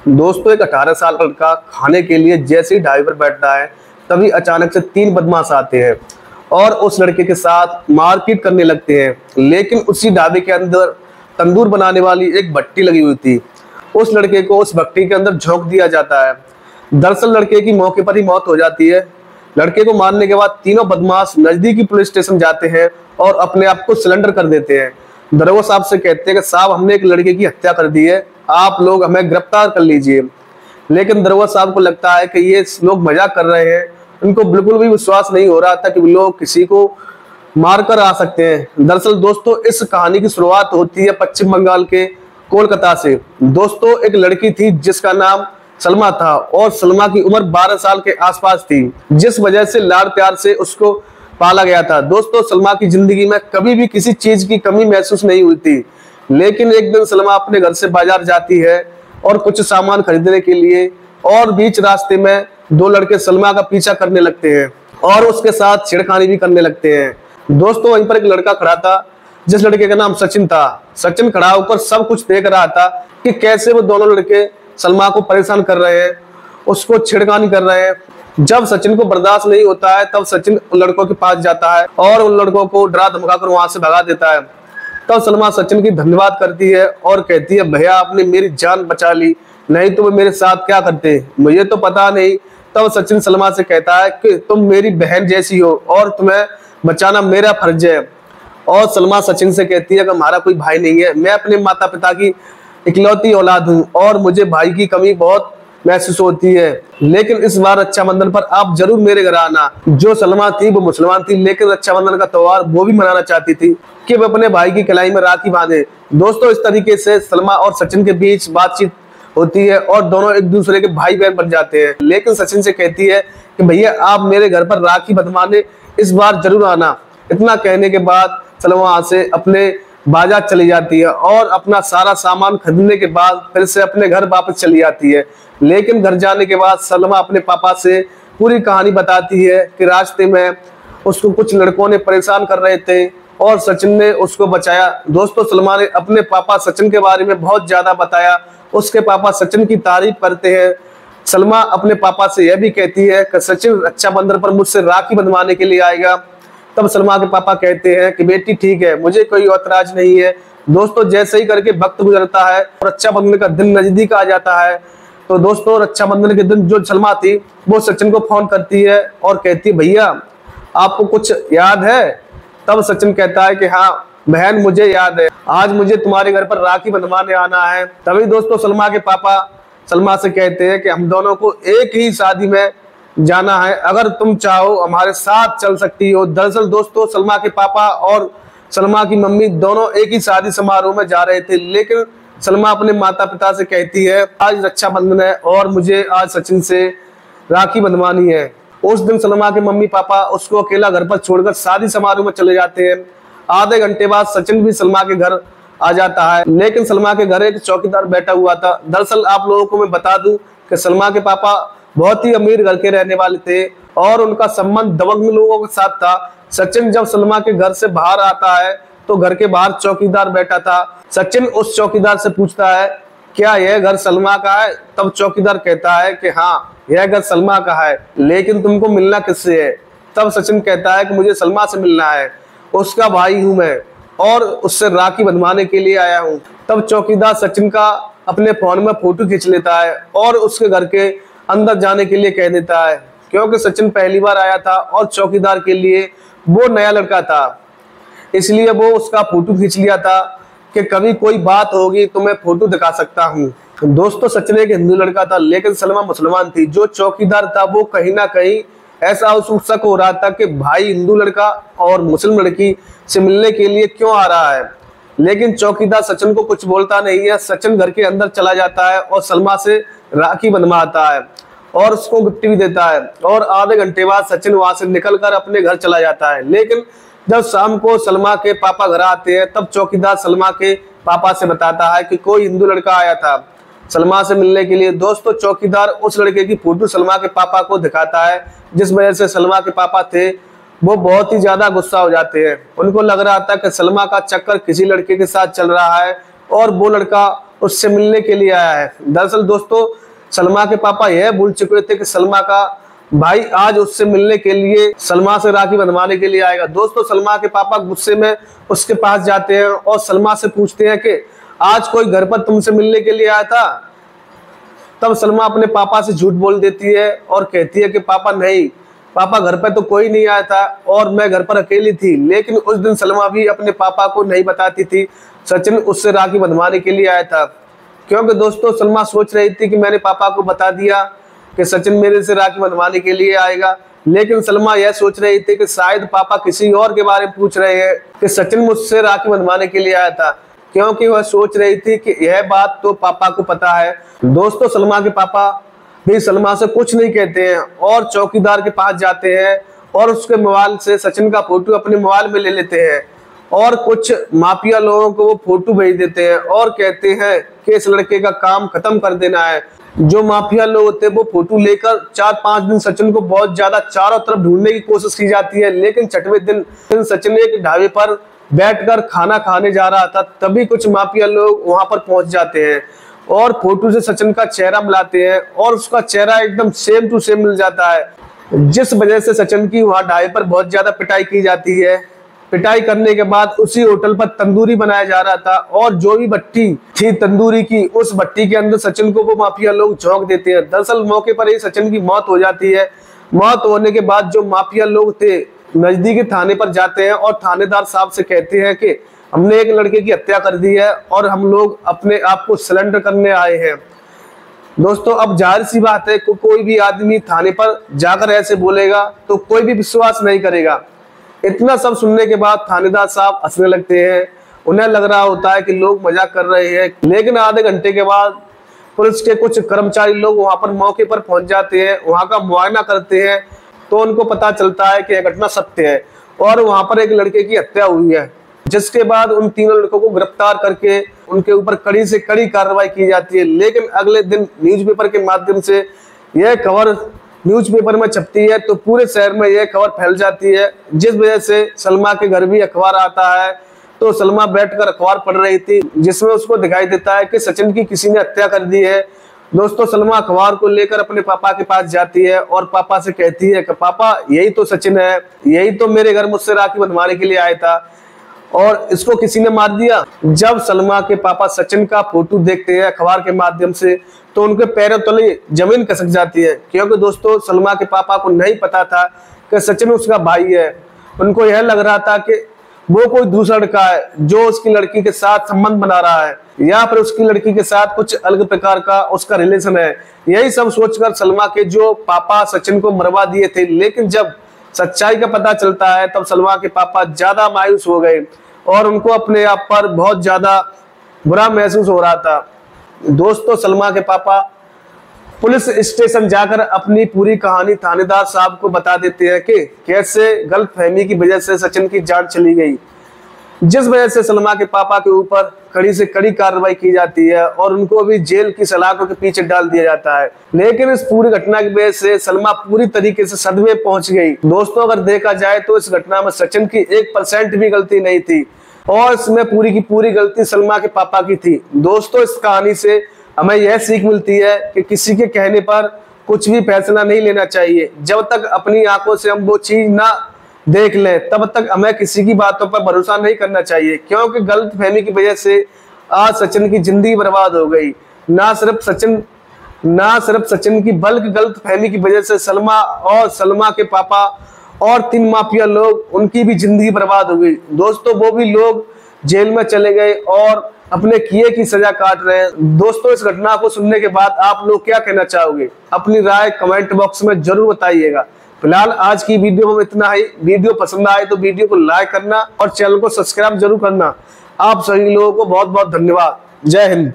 दोस्तों, एक 18 साल का लड़का खाने के लिए जैसे ही ढाबे पर बैठता है, तभी अचानक से 3 बदमाश आते हैं और उस लड़के के साथ मारपीट करने लगते हैं। लेकिन उसी ढाबे के अंदर तंदूर बनाने वाली एक भट्टी लगी हुई थी। उस लड़के को उस भट्टी के अंदर झोंक दिया जाता है। दरअसल लड़के की मौके पर ही मौत हो जाती है। लड़के को मारने के बाद तीनों बदमाश नजदीकी पुलिस स्टेशन जाते हैं और अपने आप को सरेंडर कर देते हैं। दरोगा साहब से कहते हैं कि साहब, हमने एक लड़के की हत्या कर दी है, आप लोग हमें गिरफ्तार कर लीजिए। लेकिन दरोगा साहब को लगता है कि ये लोग मजाक कर रहे हैं। उनको बिल्कुल भी विश्वास नहीं हो रहा था कि लोग किसी को मारकर आ सकते हैं। दरअसल दोस्तों, इस कहानी की शुरुआत होती है पश्चिम बंगाल के कोलकाता से। दोस्तों, एक लड़की थी जिसका नाम सलमा था और सलमा की उम्र 12 साल के आसपास थी, जिस वजह से लाड़ प्यार से उसको पाला गया था। दोस्तों, सलमा की जिंदगी में कभी भी किसी चीज की कमी महसूस नहीं हुई थी। लेकिन एक दिन सलमा अपने घर से बाजार जाती है और कुछ सामान खरीदने के लिए, और बीच रास्ते में 2 लड़के सलमा का पीछा करने लगते हैं और उसके साथ छेड़खानी भी करने लगते हैं। दोस्तों, वहीं पर एक लड़का खड़ा था जिस लड़के का नाम सचिन था। सचिन खड़ा होकर सब कुछ देख रहा था कि कैसे वो दोनों लड़के सलमा को परेशान कर रहे हैं, उसको छेड़खानी कर रहे हैं। जब सचिन को बर्दाश्त नहीं होता है, तब सचिन उन लड़कों के पास जाता है और उन लड़कों को डरा धमकाकर वहां से भगा देता है। तब सलमा सचिन की धन्यवाद करती है और कहती है, भैया आपने मेरी जान बचा ली, नहीं तो वो मेरे साथ क्या करते मुझे तो पता नहीं। तब सचिन सलमा से कहता है कि तुम मेरी बहन जैसी हो और तुम्हें बचाना मेरा फर्ज है। और सलमा सचिन से कहती है कि हमारा कोई भाई नहीं है, मैं अपने माता पिता की इकलौती औलाद हूँ और मुझे भाई की कमी बहुत महसूस होती है। लेकिन इस बार रक्षाबंधन पर आप जरूर मेरे घर आना। जो सलमा थी वो मुसलमान थी, लेकिन रक्षाबंधन का त्योहार वो भी मनाना चाहती थी कि वो अपने भाई की कलाई में राखी बांधे। दोस्तों, इस तरीके से सलमा और सचिन के बीच बातचीत होती है और दोनों एक दूसरे के भाई बहन बन जाते हैं। लेकिन सचिन से कहती है कि भैया आप मेरे घर पर राखी बंधवाने इस बार जरूर आना। इतना कहने के बाद सलमा वहां से अपने बाजार चली जाती है और अपना सारा सामान खरीदने के बाद फिर से अपने घर वापस चली जाती है। लेकिन घर जाने के बाद सलमा अपने पापा से पूरी कहानी बताती है कि रास्ते में उसको कुछ लड़कों ने परेशान कर रहे थे और सचिन ने उसको बचाया। दोस्तों, सलमा ने अपने पापा सचिन के बारे में बहुत ज्यादा बताया। उसके पापा सचिन की तारीफ करते हैं। सलमा अपने पापा से यह भी कहती है कि सचिन रक्षाबंधन पर मुझसे राखी बंधवाने के लिए आएगा। तब सलमा के पापा कहते हैं कि बेटी ठीक है, मुझे कोई ऐतराज नहीं है। दोस्तों, जैसे ही करके वक्त गुजरता है और रक्षाबंधन का दिन नजदीक आ जाता है, तो दोस्तों रक्षाबंधन के दिन जो सलमा थी वो सचिन को फोन करती है और कहती है, भैया आपको कुछ याद है? तब सचिन कहता है कि हाँ बहन, मुझे याद है, आज मुझे तुम्हारे घर पर राखी बंधवाने आना है। तभी दोस्तों सलमा के पापा सलमा से कहते हैं कि हम दोनों को एक ही शादी में जाना है, अगर तुम चाहो हमारे साथ चल सकती हो। दरअसल दोस्तों, सलमा के पापा और सलमा की मम्मी दोनों एक ही शादी समारोह में जा रहे थे। लेकिन सलमा अपने माता पिता से कहती है, आज रक्षाबंधन है और मुझे आज सचिन से राखी बंधवानी है। उस दिन सलमा के मम्मी पापा उसको अकेला घर पर छोड़कर शादी समारोह में चले जाते हैं। आधे घंटे बाद सचिन भी सलमा के घर आ जाता है, लेकिन सलमा के घर एक चौकीदार बैठा हुआ था। दरअसल आप लोगों को मैं बता दूं कि सलमा के पापा बहुत ही अमीर घर के रहने वाले थे और उनका संबंध दबंग लोगों के साथ था। सचिन जब सलमा के घर से बाहर आता है तो घर के बाहर चौकीदार बैठा था। सचिन उस चौकीदार से पूछता है, क्या यह घर सलमा का है? तब चौकीदार कहता है कि हाँ, यह घर सलमा का है, लेकिन तुमको मिलना किससे है? तब सचिन कहता है कि मुझे सलमा से मिलना है, उसका भाई हूं मैं और उससे राखी बंधवाने के लिए आया हूं। तब चौकीदार सचिन का अपने फोन में फोटो खींच लेता है और उसके घर के अंदर जाने के लिए कह देता है, क्योंकि सचिन पहली बार आया था और चौकीदार के लिए वो नया लड़का था, इसलिए वो उसका फोटो खींच लिया था कि कभी कोई बात होगी तो मैं फोटो दिखा सकता हूँ। दोस्तों, सचिन एक हिंदू लड़का था, लेकिन सलमा मुसलमान थी। जो चौकीदार था वो कहीं ना कहीं ऐसा शक हो रहा था कि भाई हिंदू लड़का और मुस्लिम लड़की से मिलने के लिए क्यों आ रहा है। लेकिन चौकीदार सचिन को कुछ बोलता नहीं है। सचिन घर के अंदर चला जाता है और सलमा से राखी बंधवाता है और उसको गिफ्ट भी देता है। और आधे घंटे बाद सचिन वहां से निकलकर अपने घर चला जाता है। लेकिन जब शाम को सलमा के पापा घर आते हैं, तब चौकीदार सलमा के पापा से बताता है कि कोई हिंदू लड़का आया था सलमा से मिलने के लिए। दोस्तों, चौकीदार उस लड़के की फोटो सलमा के पापा को दिखाता है, जिस वजह से सलमा के पापा थे वो बहुत ही ज्यादा गुस्सा हो जाते हैं। उनको लग रहा था कि सलमा का चक्कर किसी लड़के के साथ चल रहा है और वो लड़का उससे मिलने के लिए आया है। दरअसल दोस्तों सलमा के पापा यह भूल चुके थे कि सलमा का भाई आज उससे मिलने के लिए सलमा से राखी बंधवाने के लिए आएगा। दोस्तों सलमा के पापा गुस्से में उसके पास जाते हैं और सलमा से पूछते हैं कि आज कोई घर पर तुमसे मिलने के लिए आया था। तब सलमा अपने पापा से झूठ बोल देती है और कहती है कि पापा नहीं, पापा घर पर तो कोई नहीं आया था और मैं घर पर अकेली थी। लेकिन उस दिन सलमा भी अपने पापा को नहीं बताती थी सचिन उससे राखी बंधवाने के लिए आया था, क्योंकि दोस्तों सलमा सोच रही थी कि मैंने पापा को बता दिया कि सचिन मेरे से राखी बंधवाने के लिए आएगा। लेकिन सलमा यह सोच रही थी कि शायद पापा किसी और के बारे में पूछ रहे हैं कि सचिन मुझसे राखी बंधवाने के लिए आया था, क्योंकि वह सोच रही थी कि यह बात तो पापा को पता है। दोस्तों सलमा के पापा भी सलमा से कुछ नहीं कहते हैं और चौकीदार के पास जाते हैं और उसके मोबाइल से सचिन का फोटो अपने मोबाइल में ले लेते हैं और कुछ माफिया लोगों को वो फोटो भेज देते हैं और कहते हैं कि इस लड़के का काम खत्म कर देना है। जो माफिया लोग होते हैं वो फोटो लेकर 4-5 दिन सचिन को बहुत ज्यादा चारों तरफ ढूंढने की कोशिश की जाती है। लेकिन 6वें दिन सचिन एक ढाबे पर बैठकर खाना खाने जा रहा था, तभी कुछ माफिया लोग वहां पर पहुंच जाते हैं और फोटो से सचिन का चेहरा मिलाते हैं और उसका चेहरा एकदम सेम टू सेम मिल जाता है, जिस वजह से सचिन की वहां ढाबे पर बहुत ज्यादा पिटाई की जाती है। पिटाई करने के बाद उसी होटल पर तंदूरी बनाया जा रहा था और जो भी भट्टी थी तंदूरी की, उस भट्टी के अंदर सचिन को वो माफिया लोग झोंक देते हैं। दरअसल मौके पर ही सचिन की मौत हो जाती है। मौत होने के बाद जो माफिया लोग थे नजदीकी थाने पर जाते हैं और थानेदार साहब से कहते हैं कि हमने एक लड़के की हत्या कर दी है और हम लोग अपने आप को सरेंडर करने आए हैं। दोस्तों अब जाहिर सी बात है कि कोई भी आदमी थाने पर जाकर ऐसे बोलेगा तो कोई भी विश्वास नहीं करेगा। इतना सब सुनने के बाद थानेदार साहब हंसने लगते हैं। उन्हें लग रहा होता है कि लोग मजाक कर रहे हैं। लेकिन आधे घंटे के बाद पुलिस के कुछ कर्मचारी लोग वहां पर मौके पर पहुंच जाते हैं, वहां का मुआयना करते हैं, तो उनको पता चलता है कि यह घटना सत्य है और वहां पर एक लड़के की हत्या हुई है। जिसके बाद उन तीनों लड़कों को गिरफ्तार करके उनके ऊपर कड़ी से कड़ी कार्रवाई की जाती है। लेकिन अगले दिन न्यूज़पेपर के माध्यम से यह खबर न्यूज़पेपर में छपती है तो पूरे शहर में यह खबर फैल जाती है, जिस वजह से सलमा के घर भी अखबार आता है। तो सलमा बैठकर अखबार पढ़ रही थी जिसमें उसको दिखाई देता है कि सचिन की किसी ने हत्या कर दी है। दोस्तों सलमा अखबार को लेकर अपने पापा के पास जाती है और पापा से कहती है कि पापा यही तो सचिन है, यही तो मेरे घर मुझसे राखी बंधवाने के लिए आया था और इसको किसी ने मार दिया। जब सलमा के पापा सचिन का फोटो देखते हैं अखबार के माध्यम से तो उनके पैरों तले जमीन खिसक जाती है, क्योंकि दोस्तों सलमा के पापा को नहीं पता था कि सचिन उसका भाई है। उनको यह लग रहा था कि वो कोई दूसरा लड़का है जो उसकी लड़की के साथ संबंध बना रहा है या फिर उसकी लड़की के साथ कुछ अलग प्रकार का उसका रिलेशन है। यही सब सोचकर सलमा के जो पापा सचिन को मरवा दिए थे। लेकिन जब सच्चाई का पता चलता है तब सलमा के पापा ज्यादा मायूस हो गए और उनको अपने आप पर बहुत ज्यादा बुरा महसूस हो रहा था। दोस्तों सलमा के पापा पुलिस स्टेशन जाकर अपनी पूरी कहानी थानेदार साहब को बता देते हैं कि कैसे गलतफहमी की वजह से सचिन की जान चली गई, जिस वजह से सलमा के पापा के ऊपर कड़ी से कड़ी कार्रवाई की जाती है और उनको भी जेल की सलाखों के पीछे डाल दिया जाता है। लेकिन इस पूरी घटना की वजह से सलमा पूरी तरीके से सदमे पहुंच गई। दोस्तों अगर देखा जाए तो इस घटना में सचिन की 1% भी गलती नहीं थी और इसमें पूरी की पूरी गलती सलमा के पापा की थी। दोस्तों इस कहानी से हमें यह सीख मिलती है कि किसी के कहने पर कुछ भी फैसला नहीं लेना चाहिए। जब तक अपनी आंखों से हम वो चीज ना देख लें तब तक हमें किसी की बातों पर भरोसा नहीं करना चाहिए, क्योंकि गलतफहमी की वजह से आज सचिन की जिंदगी बर्बाद हो गई। ना सिर्फ सचिन की बल्कि गलतफहमी की वजह से सलमा और सलमा के पापा और 3 माफिया लोग उनकी भी जिंदगी बर्बाद हो गई। दोस्तों वो भी लोग जेल में चले गए और अपने किए की सजा काट रहे हैं। दोस्तों इस घटना को सुनने के बाद आप लोग क्या कहना चाहोगे? अपनी राय कमेंट बॉक्स में जरूर बताइएगा। फिलहाल आज की वीडियो में इतना ही। वीडियो पसंद आए तो वीडियो को लाइक करना और चैनल को सब्सक्राइब जरूर करना। आप सभी लोगों को बहुत बहुत धन्यवाद। जय हिंद।